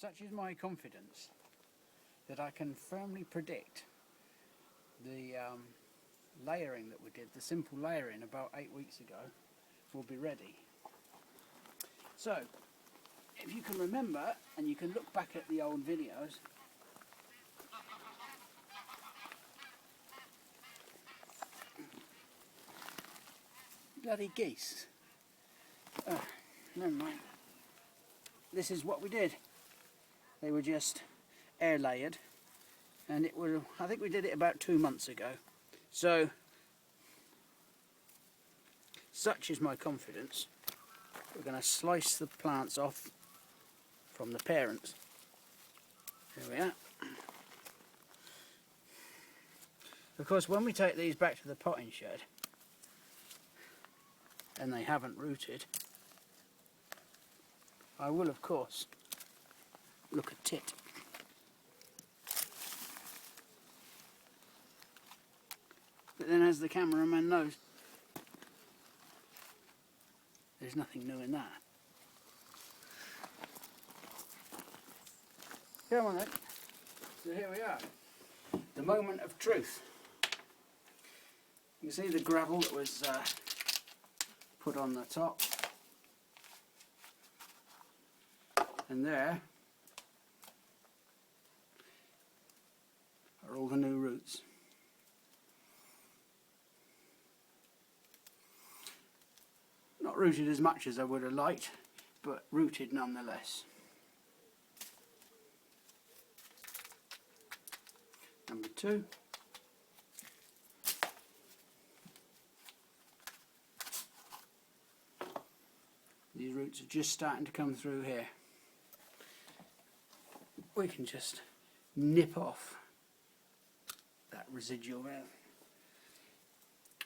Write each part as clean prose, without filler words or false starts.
Such is my confidence that I can firmly predict the layering that we did, the simple layering about 8 weeks ago, will be ready. So, if you can remember, and you can look back at the old videos, bloody geese. Never mind. This is what we did. They were just air layered, and it was, I think we did it about 2 months ago. So, such is my confidence. We're going to slice the plants off from the parents. There we are. Of course, when we take these back to the potting shed, and they haven't rooted, I will of course look at it. But then, as the cameraman knows, there's nothing new in that. Come on then. So here we are. The moment of truth. You can see the gravel that was put on the top. And there are all the new roots. Not rooted as much as I would have liked, but rooted nonetheless. Number 2. These roots are just starting to come through here. We can just nip off that residual there.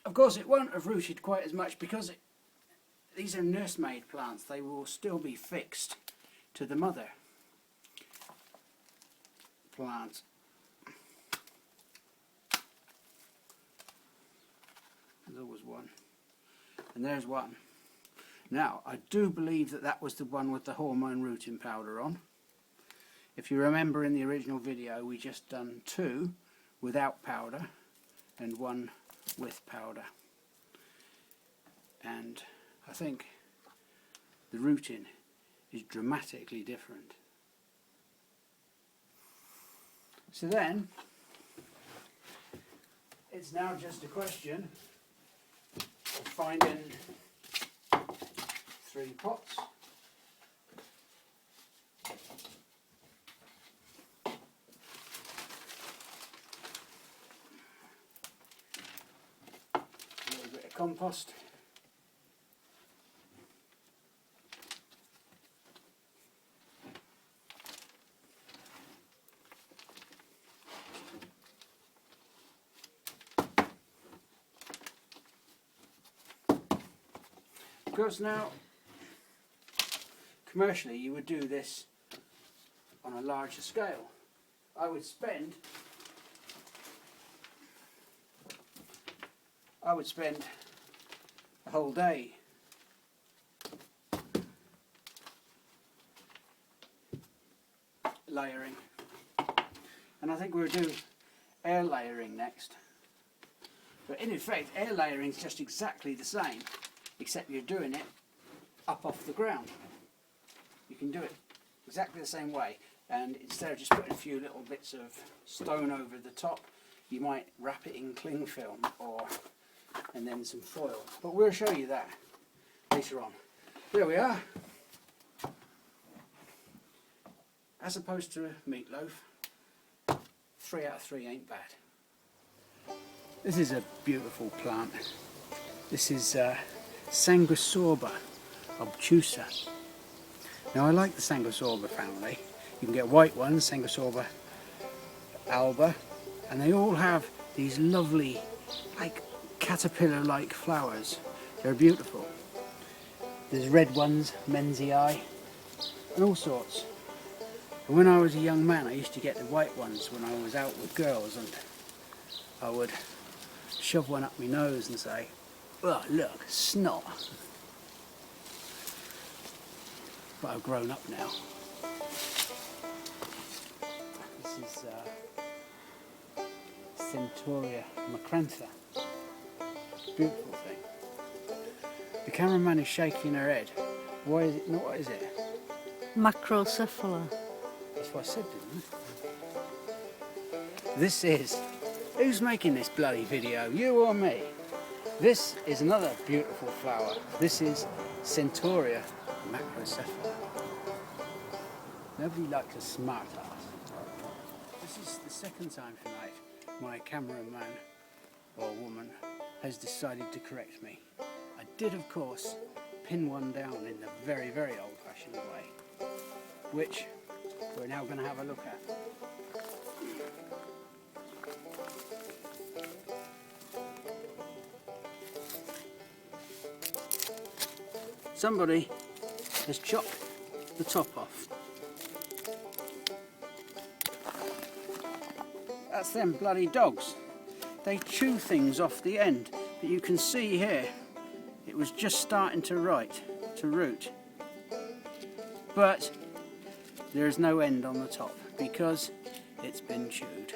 Of course, it won't have rooted quite as much because these are nursemaid plants. They will still be fixed to the mother plant. There's always one. And there's one. Now, I do believe that that was the one with the hormone rooting powder on. If you remember in the original video, we just done 2 without powder and 1 with powder. And I think the rooting is dramatically different. So then, it's now just a question of finding 3 pots. A little bit of compost. Of course, now commercially you would do this on a larger scale. I would spend a whole day layering, and I think we'll do air layering next. But in effect, air layering is just exactly the same, except you're doing it up off the ground. You can do it exactly the same way, and instead of just putting a few little bits of stone over the top, you might wrap it in cling film and then some foil. But we'll show you that later on. There we are. As opposed to a meatloaf, 3 out of 3 ain't bad. This is a beautiful plant. This is Sanguisorba obtusa. Now, I like the Sanguisorba family. You can get white ones, Sanguisorba alba, and they all have these lovely, like caterpillar-like flowers. They're beautiful. There's red ones, Menzii, and all sorts. And when I was a young man, I used to get the white ones when I was out with girls, and I would shove one up my nose and say, "Oh, look, snot." But I've grown up now. is Centaurea macrantha. Beautiful thing. The cameraman is shaking her head. Why is it not? What is it? Macrocephala. That's what I said, didn't I? This is... Who's making this bloody video? You or me? This is another beautiful flower. This is Centaurea macrocephala. Nobody likes a smart ass. This is the second time tonight my cameraman or woman has decided to correct me. I did, of course, pin one down in the very, very old-fashioned way, which we're now going to have a look at. Somebody has chopped the top off. That's them bloody dogs. They chew things off the end, but you can see here it was just starting to root. But there is no end on the top because it's been chewed.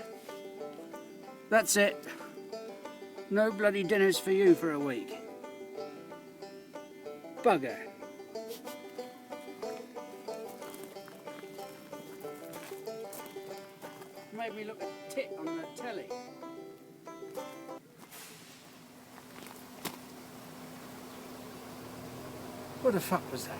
That's it. No bloody dinners for you for a week. Bugger. Made me look a tit on the telly. What the fuck was that?